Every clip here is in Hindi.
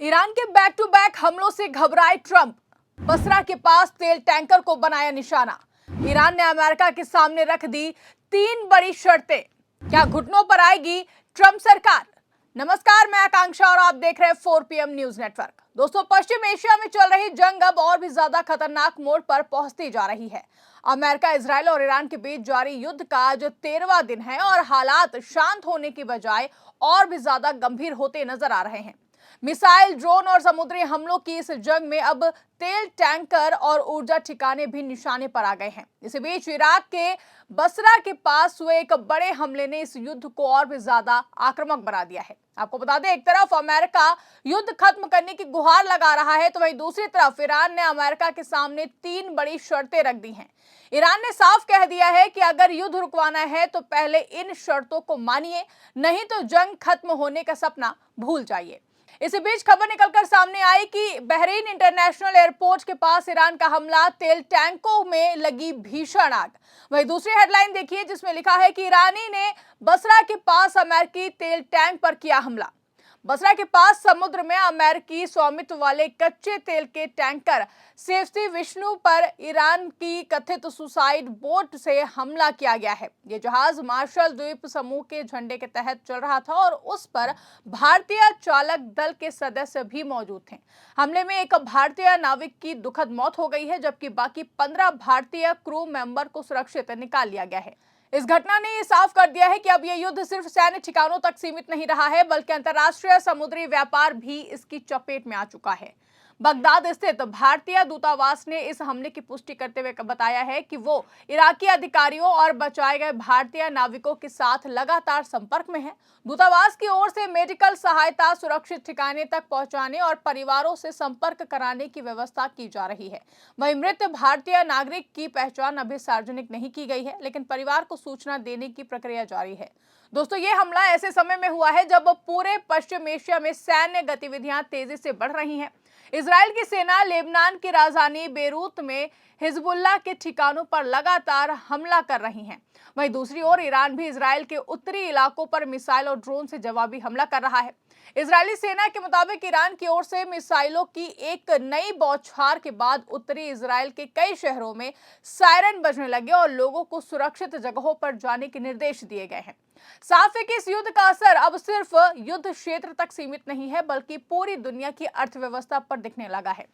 ईरान के बैक टू बैक हमलों से घबराए ट्रंप। बसरा के पास तेल टैंकर को बनाया निशाना। ईरान ने अमेरिका के सामने रख दी 3 बड़ी शर्तें। क्या घुटनों पर आएगी ट्रंप सरकार? नमस्कार, मैं आकांक्षा और आप देख रहे हैं 4 PM न्यूज नेटवर्क। दोस्तों, पश्चिम एशिया में चल रही जंग अब और भी ज्यादा खतरनाक मोड़ पर पहुंचती जा रही है। अमेरिका, इजराइल और ईरान के बीच जारी युद्ध का आज 13वां दिन है और हालात शांत होने की बजाय और भी ज्यादा गंभीर होते नजर आ रहे हैं। मिसाइल, ड्रोन और समुद्री हमलों की इस जंग में अब तेल टैंकर और ऊर्जा ठिकाने भी निशाने पर आ गए हैं। इसी बीच इराक के बसरा के पास हुए एक बड़े हमले ने इस युद्ध को और भी ज्यादा आक्रामक बना दिया है। आपको बता दें, एक तरफ अमेरिका युद्ध खत्म करने की गुहार लगा रहा है, तो वहीं दूसरी तरफ ईरान ने अमेरिका के सामने 3 बड़ी शर्तें रख दी हैं। ईरान ने साफ कह दिया है कि अगर युद्ध रुकवाना है तो पहले इन शर्तों को मानिए, नहीं तो जंग खत्म होने का सपना भूल जाइए। इसी बीच खबर निकलकर सामने आई कि बहरीन इंटरनेशनल एयरपोर्ट के पास ईरान का हमला, तेल टैंकों में लगी भीषण आग। वहीं दूसरी हेडलाइन देखिए, जिसमें लिखा है कि ईरानी ने बसरा के पास अमेरिकी तेल टैंक पर किया हमला। बसरा के पास समुद्र में अमेरिकी स्वामित्व वाले कच्चे तेल के टैंकर सेफ्टी विष्णु पर ईरान की कथित सुसाइड बोट से हमला किया गया है। यह जहाज मार्शल द्वीप समूह के झंडे के तहत चल रहा था और उस पर भारतीय चालक दल के सदस्य भी मौजूद थे। हमले में एक भारतीय नाविक की दुखद मौत हो गई है, जबकि बाकी 15 भारतीय क्रू मेंबर को सुरक्षित निकाल लिया गया है। इस घटना ने ये साफ कर दिया है कि अब ये युद्ध सिर्फ सैन्य ठिकानों तक सीमित नहीं रहा है, बल्कि अंतर्राष्ट्रीय समुद्री व्यापार भी इसकी चपेट में आ चुका है। बगदाद स्थित भारतीय दूतावास ने इस हमले की पुष्टि करते हुए बताया है कि वो इराकी अधिकारियों और बचाए गए भारतीय नाविकों के साथ लगातार संपर्क में है। दूतावास की ओर से मेडिकल सहायता, सुरक्षित ठिकाने तक पहुंचाने और परिवारों से संपर्क कराने की व्यवस्था की जा रही है। वहीं मृत भारतीय नागरिक की पहचान अभी सार्वजनिक नहीं की गई है, लेकिन परिवार को सूचना देने की प्रक्रिया जारी है। दोस्तों, ये हमला ऐसे समय में हुआ है जब पूरे पश्चिम एशिया में सैन्य गतिविधियां तेजी से बढ़ रही हैं। इजराइल की सेना लेबनान की राजधानी बेरूत में हिजबुल्लाह के ठिकानों पर लगातार हमला कर रही है। वहीं दूसरी ओर ईरान भी इजराइल के उत्तरी इलाकों पर मिसाइल और ड्रोन से जवाबी हमला कर रहा है। इजरायली सेना के मुताबिक ईरान की ओर से मिसाइलों की एक नई बौछार के बाद उत्तरी इजराइल के कई शहरों में सायरन बजने लगे और लोगों को सुरक्षित जगहों पर जाने के निर्देश दिए गए हैं। साफ है कि इस युद्ध का असर अब सिर्फ युद्ध क्षेत्र तक सीमित नहीं है, बल्कि पूरी दुनिया की अर्थव्यवस्था पर दिखने लगा है।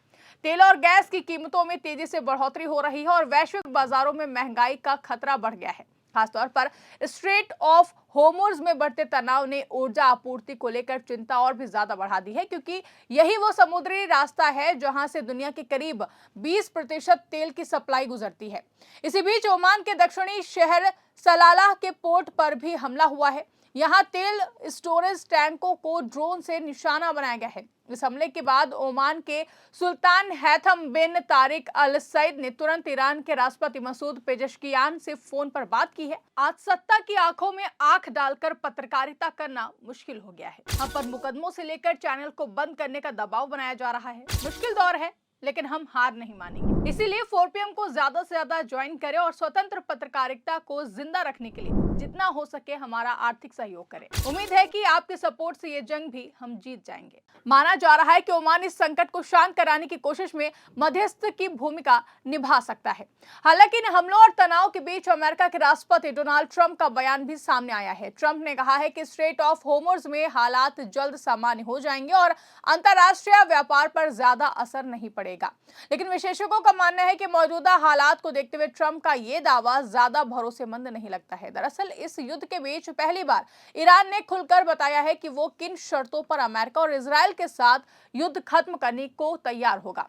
तेल और गैस की कीमतों में तेजी से बढ़ोतरी हो रही है और वैश्विक बाजारों में महंगाई का खतरा बढ़ गया है। खासतौर पर स्ट्रेट ऑफ होर्मुज में बढ़ते तनाव ने ऊर्जा आपूर्ति को लेकर चिंता और भी ज्यादा बढ़ा दी है, क्योंकि यही वो समुद्री रास्ता है जहां से दुनिया के करीब 20% तेल की सप्लाई गुजरती है। इसी बीच ओमान के दक्षिणी शहर सलालाह के पोर्ट पर भी हमला हुआ है। यहां तेल स्टोरेज टैंकों को ड्रोन से निशाना बनाया गया है। इस हमले के बाद ओमान के सुल्तान हैथम बिन तारिक अल सईद ने तुरंत ईरान के राष्ट्रपति मसूद पेजेश्कियान से फोन पर बात की है। आज सत्ता की आंखों में आंख डालकर पत्रकारिता करना मुश्किल हो गया है। हम पर मुकदमों से लेकर चैनल को बंद करने का दबाव बनाया जा रहा है। मुश्किल दौर है, लेकिन हम हार नहीं मानेंगे। इसीलिए 4 PM को ज्यादा से ज्यादा ज्वाइन करें और स्वतंत्र पत्रकारिता को जिंदा रखने के लिए जितना हो सके हमारा आर्थिक सहयोग करें। उम्मीद है कि आपके सपोर्ट से ये जंग भी हम जीत जाएंगे। माना जा रहा है कि ओमान इस संकट को शांत कराने की कोशिश में मध्यस्थ की भूमिका निभा सकता है। हालांकि इन हमलों और तनाव के बीच अमेरिका के राष्ट्रपति डोनाल्ड ट्रंप का बयान भी सामने आया है। ट्रंप ने कहा है कि स्ट्रेट ऑफ होर्मुज में हालात जल्द सामान्य हो जाएंगे और अंतर्राष्ट्रीय व्यापार पर ज्यादा असर नहीं पड़ेगा। लेकिन विशेषज्ञों का मानना है कि मौजूदा हालात को देखते हुए ट्रंप का यह दावा ज्यादा भरोसेमंद नहीं लगता है। दरअसल इस युद्ध के बीच पहली बार ईरान ने खुलकर बताया है कि वो किन शर्तों पर अमेरिका और इजराइल के साथ युद्ध खत्म करने को तैयार होगा।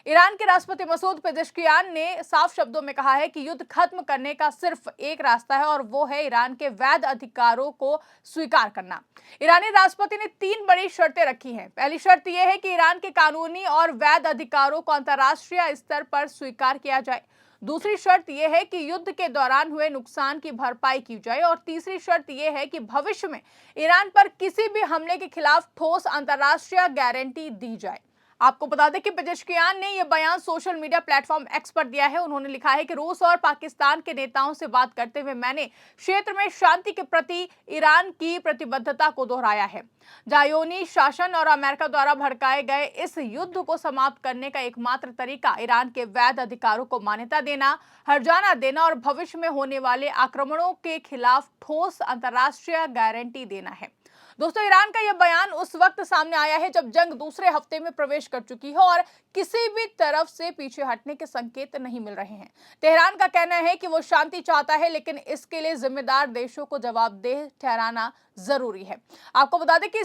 ईरान के राष्ट्रपति मसूद पेजेश्कियान ने साफ शब्दों में कहा है कि युद्ध खत्म करने का सिर्फ एक रास्ता है और वो है ईरान के वैध अधिकारों को स्वीकार करना। ईरानी राष्ट्रपति ने 3 बड़ी शर्तें रखी हैं। पहली शर्त यह है कि ईरान के कानूनी और वैध अधिकारों को अंतर्राष्ट्रीय स्तर पर स्वीकार किया जाए। दूसरी शर्त यह है कि युद्ध के दौरान हुए नुकसान की भरपाई की जाए और तीसरी शर्त यह है कि भविष्य में ईरान पर किसी भी हमले के खिलाफ ठोस अंतर्राष्ट्रीय गारंटी दी जाए। आपको बता दें कि पेजेश्कियान ने यह बयान सोशल मीडिया प्लेटफॉर्म एक्स पर दिया है। उन्होंने लिखा है कि रूस और पाकिस्तान के नेताओं से बात करते हुए मैंने क्षेत्र में शांति के प्रति ईरान की प्रतिबद्धता को दोहराया है। ज़ायोनी शासन और अमेरिका द्वारा भड़काए गए इस युद्ध को समाप्त करने का एकमात्र तरीका ईरान के वैध अधिकारों को मान्यता देना, हर्जाना देना और भविष्य में होने वाले आक्रमणों के खिलाफ ठोस अंतर्राष्ट्रीय गारंटी देना है। दोस्तों, ईरान का यह बयान उस वक्त सामने आया है जब जंग दूसरे हफ्ते में प्रवेश कर चुकी है और किसी भी तरफ से पीछे हटने के संकेत नहीं मिल रहे हैं। तेहरान का कहना है कि वो शांति चाहता है, लेकिन इसके लिए जिम्मेदार देशों को जवाबदेह ठहराना जरूरी है। आपको बता दें कि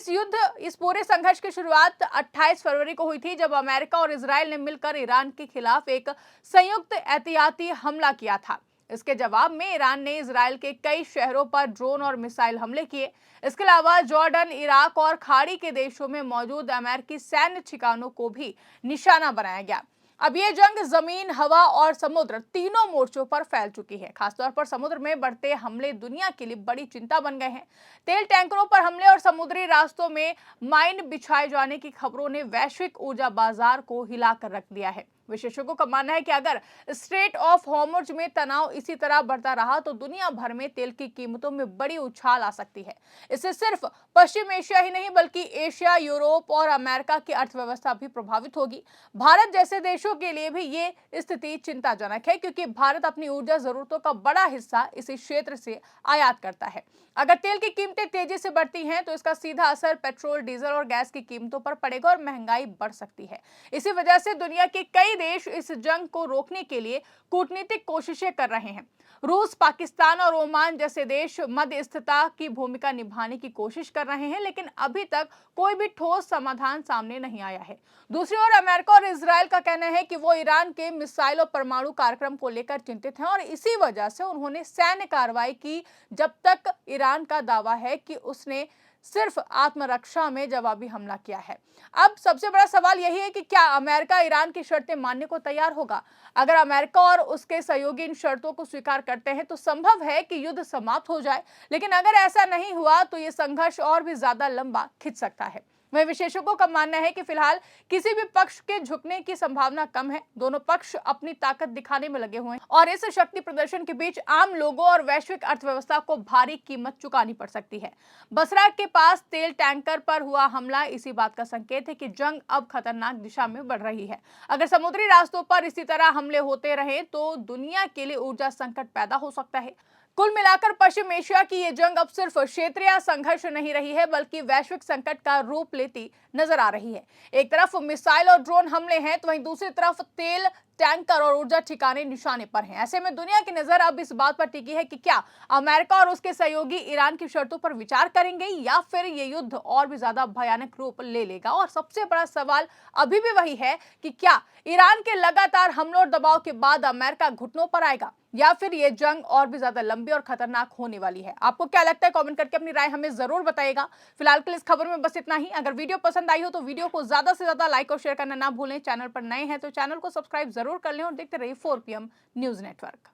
इस पूरे संघर्ष की शुरुआत 28 फरवरी को हुई थी, जब अमेरिका और इजराइल ने मिलकर ईरान के खिलाफ एक संयुक्त एहतियाती हमला किया था। इसके जवाब में ईरान ने इजराइल के कई शहरों पर ड्रोन और मिसाइल हमले किए। इसके अलावा जॉर्डन, इराक और खाड़ी के देशों में मौजूद अमेरिकी सैन्य ठिकानों को भी निशाना बनाया गया। अब ये जंग जमीन, हवा और समुद्र तीनों मोर्चों पर फैल चुकी है। खासतौर पर समुद्र में बढ़ते हमले दुनिया के लिए बड़ी चिंता बन गए हैं। तेल टैंकरों पर हमले और समुद्री रास्तों में माइन बिछाए जाने की खबरों ने वैश्विक ऊर्जा बाजार को हिलाकर रख दिया है। विशेषज्ञों का मानना है कि अगर स्ट्रेट ऑफ हॉर्मुज़ में तनाव इसी तरह बढ़ता रहा तो दुनिया भर में तेल की कीमतों में बड़ी उछाल आ सकती है। इससे सिर्फ पश्चिम एशिया ही नहीं बल्कि एशिया, यूरोप और अमेरिका की अर्थव्यवस्था भी प्रभावित होगी। भारत जैसे देशों के लिए भी ये स्थिति चिंताजनक है, क्योंकि भारत अपनी ऊर्जा जरूरतों का बड़ा हिस्सा इसी क्षेत्र से आयात करता है। अगर तेल की कीमतें तेजी से बढ़ती हैं तो इसका सीधा असर पेट्रोल, डीजल और गैस की कीमतों पर पड़ेगा और महंगाई बढ़ सकती है। इसी वजह से दुनिया के कई देश इस जंग को रोकने के लिए कूटनीतिक कोशिशें कर रहे हैं। रूस, पाकिस्तान और ओमान जैसे देश मध्यस्थता की भूमिका निभाने की कोशिश कर रहे हैं, लेकिन अभी तक कोई भी ठोस समाधान सामने नहीं आया है। दूसरी ओर अमेरिका और इजराइल का कहना है कि वो ईरान के मिसाइल और परमाणु कार्यक्रम को लेकर चिंतित हैं और इसी वजह से उन्होंने सैन्य कार्रवाई की, जब तक ईरान का दावा है कि उसने सिर्फ आत्मरक्षा में जवाबी हमला किया है। अब सबसे बड़ा सवाल यही है कि क्या अमेरिका ईरान की शर्तें मानने को तैयार होगा? अगर अमेरिका और उसके सहयोगी इन शर्तों को स्वीकार करते हैं तो संभव है कि युद्ध समाप्त हो जाए, लेकिन अगर ऐसा नहीं हुआ तो ये संघर्ष और भी ज्यादा लंबा खिंच सकता है। वहीं विशेषज्ञों का मानना है कि फिलहाल किसी भी पक्ष के झुकने की संभावना कम है। दोनों पक्ष अपनी ताकत दिखाने में लगे हुए हैं और इस शक्ति प्रदर्शन के बीच आम लोगों और वैश्विक अर्थव्यवस्था को भारी कीमत चुकानी पड़ सकती है। बसरा के पास तेल टैंकर पर हुआ हमला इसी बात का संकेत है कि जंग अब खतरनाक दिशा में बढ़ रही है। अगर समुद्री रास्तों पर इसी तरह हमले होते रहे तो दुनिया के लिए ऊर्जा संकट पैदा हो सकता है। कुल मिलाकर पश्चिम एशिया की ये जंग अब सिर्फ क्षेत्रीय संघर्ष नहीं रही है, बल्कि वैश्विक संकट का रूप लेती नजर आ रही है। एक तरफ मिसाइल और ड्रोन हमले हैं तो वहीं दूसरी तरफ तेल टैंकर और ऊर्जा ठिकाने निशाने पर हैं। ऐसे में दुनिया की नजर अब इस बात पर टिकी है कि क्या अमेरिका और उसके सहयोगी ईरान की शर्तों पर विचार करेंगे या फिर ये युद्ध और भी ज्यादा भयानक रूप ले लेगा। और सबसे बड़ा सवाल अभी भी वही है कि क्या ईरान के लगातार हमलों और दबाव के बाद अमेरिका घुटनों पर आएगा या फिर ये जंग और भी ज्यादा लंबी और खतरनाक होने वाली है। आपको क्या लगता है? कमेंट करके अपनी राय हमें जरूर बताइएगा। फिलहाल के लिए इस खबर में बस इतना ही। अगर वीडियो पसंद आई हो तो वीडियो को ज्यादा से ज्यादा लाइक और शेयर करना ना भूलें। चैनल पर नए हैं तो चैनल को सब्सक्राइब जरूर कर लें और देखते रहिए 4 PM न्यूज नेटवर्क।